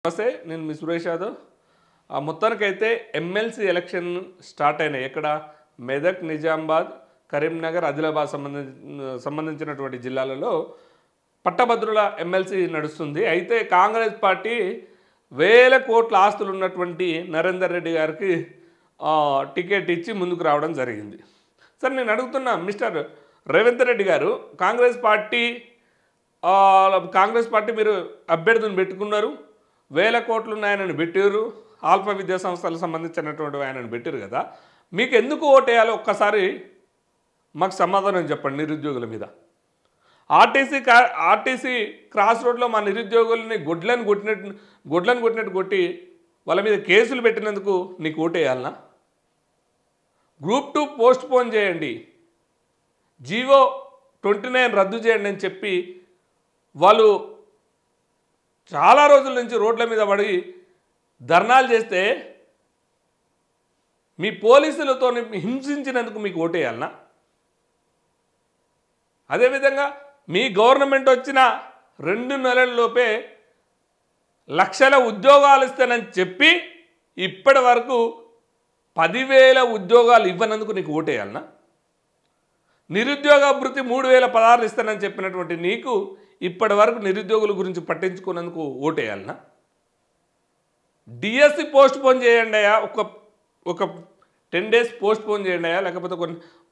నమస్తే, నేను మీ సురేష్ యాదవ్. మొత్తానికైతే ఎమ్మెల్సీ ఎలక్షన్ స్టార్ట్ అయినాయి. ఎక్కడ? మెదక్, నిజామాబాద్, కరీంనగర్, ఆదిలాబాద్ సంబంధించినటువంటి జిల్లాలలో పట్టభద్రుల ఎమ్మెల్సీ నడుస్తుంది. అయితే కాంగ్రెస్ పార్టీ వేల కోట్ల ఆస్తులు ఉన్నటువంటి నరేందర్ రెడ్డి గారికి టికెట్ ఇచ్చి ముందుకు రావడం జరిగింది. సార్, నేను అడుగుతున్నా, మిస్టర్ రేవంత్ రెడ్డి గారు, కాంగ్రెస్ పార్టీ మీరు అభ్యర్థులను పెట్టుకున్నారు, వేల కోట్లు ఉన్నాయని పెట్టారు, ఆల్ఫా విద్యా సంస్థలకు సంబంధించినటువంటి ఆయనను పెట్టారు కదా, మీకు ఎందుకు ఓటేయాలో ఒక్కసారి మాకు సమాధానం చెప్పండి. నిరుద్యోగుల మీద ఆర్టీసీ క్రాస్ రోడ్లో మా నిరుద్యోగులని గొడ్లను కొట్టినట్టు కొట్టి వాళ్ళ మీద కేసులు పెట్టినందుకు నీకు ఓటేయాలనా? గ్రూప్ 2 పోస్ట్ పోన్ చేయండి, జీవో 29 రద్దు చేయండి అని చెప్పి వాళ్ళు చాలా రోజుల నుంచి రోడ్ల మీద పడి ధర్నాలు చేస్తే మీ పోలీసులతో హింసించినందుకు మీకు ఓటేయాలనా? అదేవిధంగా మీ గవర్నమెంట్ వచ్చిన 2 నెలల్లోపే లక్షల ఉద్యోగాలు ఇస్తానని చెప్పి ఇప్పటి వరకు 10,000 ఉద్యోగాలు ఇవ్వనందుకు నీకు ఓటేయాలనా? నిరుద్యోగ భృతి 3,000 పదార్లు ఇస్తానని చెప్పినటువంటి నీకు ఇప్పటి వరకు నిరుద్యోగుల గురించి పట్టించుకున్నందుకు ఓటేయాలనా? డిఎస్సి పోస్ట్ పోన్ చేయండి అయ్యా, ఒక 10 డేస్ పోస్ట్ పోన్ చేయండి అయ్యా, లేకపోతే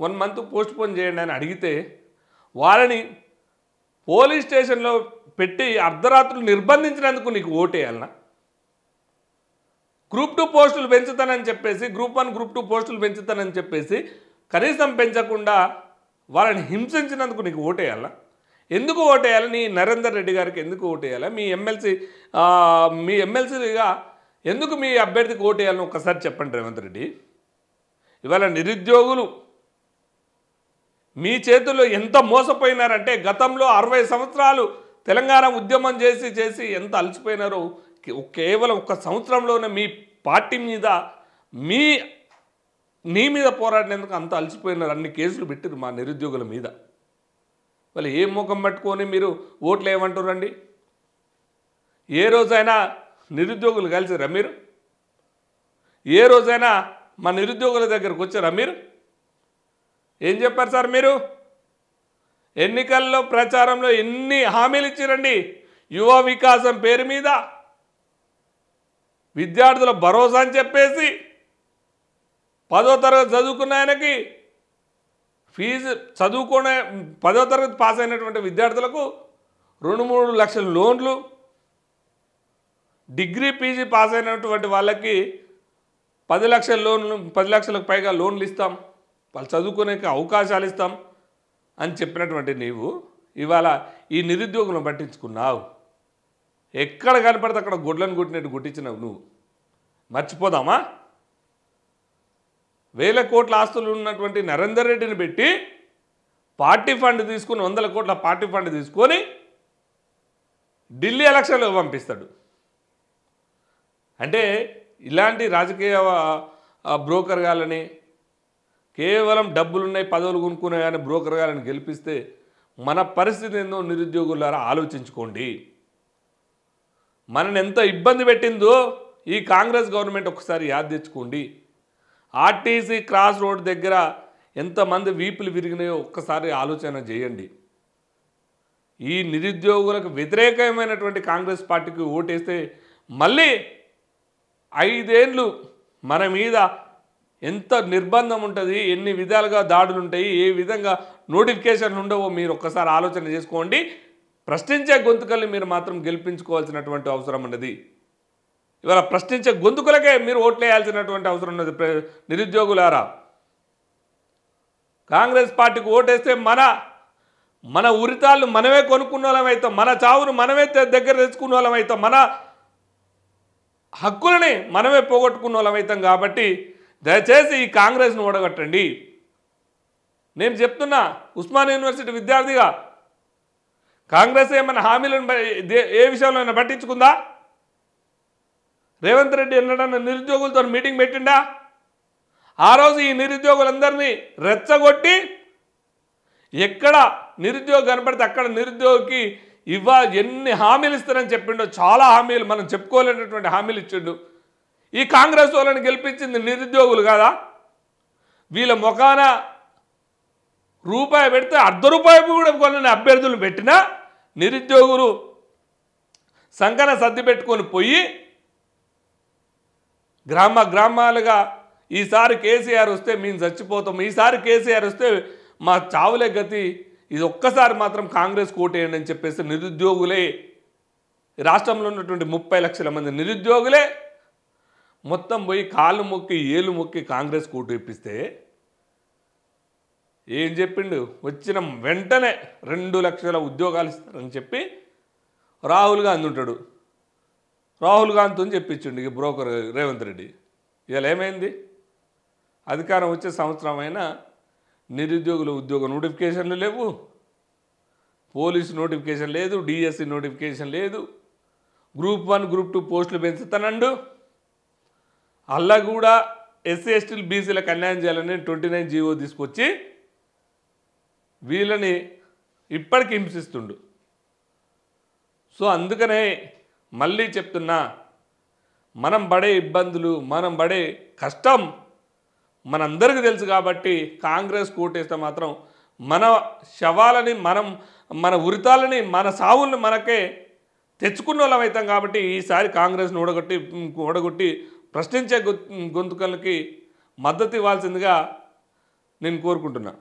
1 మంత్ పోస్ట్ పోన్ చేయండి అని అడిగితే వాళ్ళని పోలీస్ స్టేషన్లో పెట్టి అర్ధరాత్రులు నిర్బంధించినందుకు నీకు ఓటేయాలనా? గ్రూప్ 2 పోస్టులు పెంచుతానని చెప్పేసి, గ్రూప్ 1 గ్రూప్ 2 పోస్టులు పెంచుతానని చెప్పేసి కనీసం పెంచకుండా వాళ్ళని హింసించినందుకు నీకు ఓటేయాలా? ఎందుకు ఓటేయాలి? నీ నరేందర్ రెడ్డి గారికి ఎందుకు ఓటేయాలి? మీ ఎమ్మెల్సీగా ఎందుకు మీ అభ్యర్థికి ఓటేయాలని ఒక్కసారి చెప్పండి రేవంత్ రెడ్డి. ఇవాళ నిరుద్యోగులు మీ చేతుల్లో ఎంత మోసపోయినారంటే, గతంలో 60 సంవత్సరాలు తెలంగాణ ఉద్యమం చేసి ఎంత అలసిపోయినారో కేవలం 1 సంవత్సరంలోనే మీ పార్టీ మీద నీ మీద పోరాడినందుకు అంత అలసిపోయినారు. అన్ని కేసులు పెట్టారు మా నిరుద్యోగుల మీద. వాళ్ళు ఏ ముఖం పట్టుకొని మీరు ఓట్లు ఏమంటారండి? ఏ రోజైనా నిరుద్యోగులు కలిసిరా మీరు? ఏ రోజైనా మా నిరుద్యోగుల దగ్గరకు వచ్చారా మీరు? ఏం చెప్పారు సార్ మీరు? ఎన్నికల్లో ప్రచారంలో ఎన్ని హామీలు ఇచ్చారండి? యువ వికాసం పేరు మీద విద్యార్థుల భరోసా అని చెప్పేసి 10వ తరగతి చదువుకున్న ఆయనకి ఫీజు 10వ తరగతి పాస్ అయినటువంటి విద్యార్థులకు 2-3 లక్షల లోన్లు, డిగ్రీ పీజీ పాస్ అయినటువంటి వాళ్ళకి 10 లక్షల లోన్లు, 10 లక్షలకు పైగా లోన్లు ఇస్తాం, వాళ్ళు చదువుకునే అవకాశాలు ఇస్తాం అని చెప్పినటువంటి నీవు ఇవాళ ఈ నిరుద్యోగులను పట్టించుకున్నావు. ఎక్కడ కనపడితే అక్కడ గొడ్లను కొట్టినట్టు కొట్టించినావు నువ్వు. మర్చిపోదామా? వేల కోట్ల ఆస్తులు ఉన్నటువంటి నరేందర్ రెడ్డిని పెట్టి పార్టీ ఫండ్ తీసుకుని 100 కోట్ల పార్టీ ఫండ్ తీసుకొని ఢిల్లీ ఎలక్షన్లో పంపిస్తాడు. అంటే ఇలాంటి రాజకీయ బ్రోకర్ గాలని, కేవలం డబ్బులున్నాయి పదవులు కొనుక్కునే కానీ బ్రోకర్ గాలని గెలిపిస్తే మన పరిస్థితి ఏందో నిరుద్యోగులారా ఆలోచించుకోండి. మనని ఎంత ఇబ్బంది పెట్టిందో ఈ కాంగ్రెస్ గవర్నమెంట్ ఒకసారి యాద్ తెచ్చుకోండి. ఆర్టీసీ క్రాస్ రోడ్ దగ్గర ఎంతమంది వీపులు విరిగినాయో ఒక్కసారి ఆలోచన చేయండి. ఈ నిరుద్యోగులకు వ్యతిరేకమైనటువంటి కాంగ్రెస్ పార్టీకి ఓటేస్తే మళ్ళీ 5 ఏళ్ళు మన మీద ఎంత నిర్బంధం ఉంటుంది, ఎన్ని విధాలుగా దాడులు ఉంటాయి, ఏ విధంగా నోటిఫికేషన్లు ఉండవో మీరు ఒక్కసారి ఆలోచన చేసుకోండి. ప్రశ్నించే గొంతుకల్ని మీరు మాత్రం గెలిపించుకోవాల్సినటువంటి అవసరం ఉన్నది. ఇవాళ ప్రశ్నించే గొంతుకులకే మీరు ఓట్లు వేయాల్సినటువంటి అవసరం ఉన్నది. నిరుద్యోగులారా, కాంగ్రెస్ పార్టీకి ఓటేస్తే మన ఉరితాళ్ళు మనమే కొనుక్కున్న వాళ్ళమైతాం, మన చావును మనమే దగ్గర తెచ్చుకున్న వాళ్ళమైతాం, మన హక్కులని మనమే పోగొట్టుకున్న వాళ్ళమైతాం. కాబట్టి దయచేసి ఈ కాంగ్రెస్ను ఓడగొట్టండి. నేను చెప్తున్నా, ఉస్మానియా యూనివర్సిటీ విద్యార్థిగా, కాంగ్రెస్ ఏమైనా హామీలను ఏ విషయంలో పట్టించుకుందా? రేవంత్ రెడ్డి ఎన్నడన్నా నిరుద్యోగులతో మీటింగ్ పెట్టిండా? ఆ రోజు ఈ నిరుద్యోగులందరినీ రెచ్చగొట్టి ఎక్కడ నిరుద్యోగం కనపడితే అక్కడ నిరుద్యోగికి ఎన్ని హామీలు ఇస్తారని చెప్పిండో, చాలా హామీలు మనం చెప్పుకోలేనటువంటి హామీలు ఇచ్చిండు. ఈ కాంగ్రెస్ వాళ్ళని గెలిపించింది నిరుద్యోగులు కాదా? వీళ్ళ ముఖాన రూపాయి పెడితే ₹1 కూడా కొనని అభ్యర్థులు పెట్టినా నిరుద్యోగులు సంకన సర్ది పెట్టుకొని పోయి గ్రామాలుగా ఈసారి కేసీఆర్ వస్తే మేము చచ్చిపోతాం, ఈసారి కేసీఆర్ వస్తే మా చావులే గతి, ఇది ఒక్కసారి మాత్రం కాంగ్రెస్ కోటేయండి అని చెప్పేసి నిరుద్యోగులే, రాష్ట్రంలో ఉన్నటువంటి 30 లక్షల మంది నిరుద్యోగులే మొత్తం పోయి కాళ్ళు మొక్కి ఏళ్ళు మొక్కి కాంగ్రెస్ కోటు ఇప్పిస్తే ఏం చెప్పిండు? వచ్చిన వెంటనే 2 లక్షల ఉద్యోగాలు ఇస్తారని చెప్పి రాహుల్ గాంధీ ఉంటాడు, రాహుల్ గాంధీతో చెప్పించిండు ఇక బ్రోకర్ రేవంత్ రెడ్డి. ఇవాళ ఏమైంది? అధికారం వచ్చే సంవత్సరం అయినా నిరుద్యోగుల ఉద్యోగ నోటిఫికేషన్లు లేవు, పోలీసు నోటిఫికేషన్ లేదు, డిఎస్సి నోటిఫికేషన్ లేదు, గ్రూప్ 1 గ్రూప్ 2 పోస్టులు పెంచుతానండు. అల్లా కూడా ఎస్సీ ఎస్టీలు బీసీలకు అన్యాయం చేయాలని 29 జీవో తీసుకొచ్చి వీళ్ళని ఇప్పటికి హింసిస్తుండు. సో అందుకనే మళ్ళీ చెప్తున్నా, మనం పడే ఇబ్బందులు, మనం పడే కష్టం మనందరికీ తెలుసు కాబట్టి కాంగ్రెస్ కోటేస్తే మాత్రం మన శవాలని, మన ఉరితాలని, మన సావుల్ని మనకే తెచ్చుకున్న వాళ్ళం అవుతాం. కాబట్టి ఈసారి కాంగ్రెస్ను ఓడగొట్టి ప్రశ్నించే గొంతుకలకి మద్దతు ఇవ్వాల్సిందిగా నేను కోరుకుంటున్నా.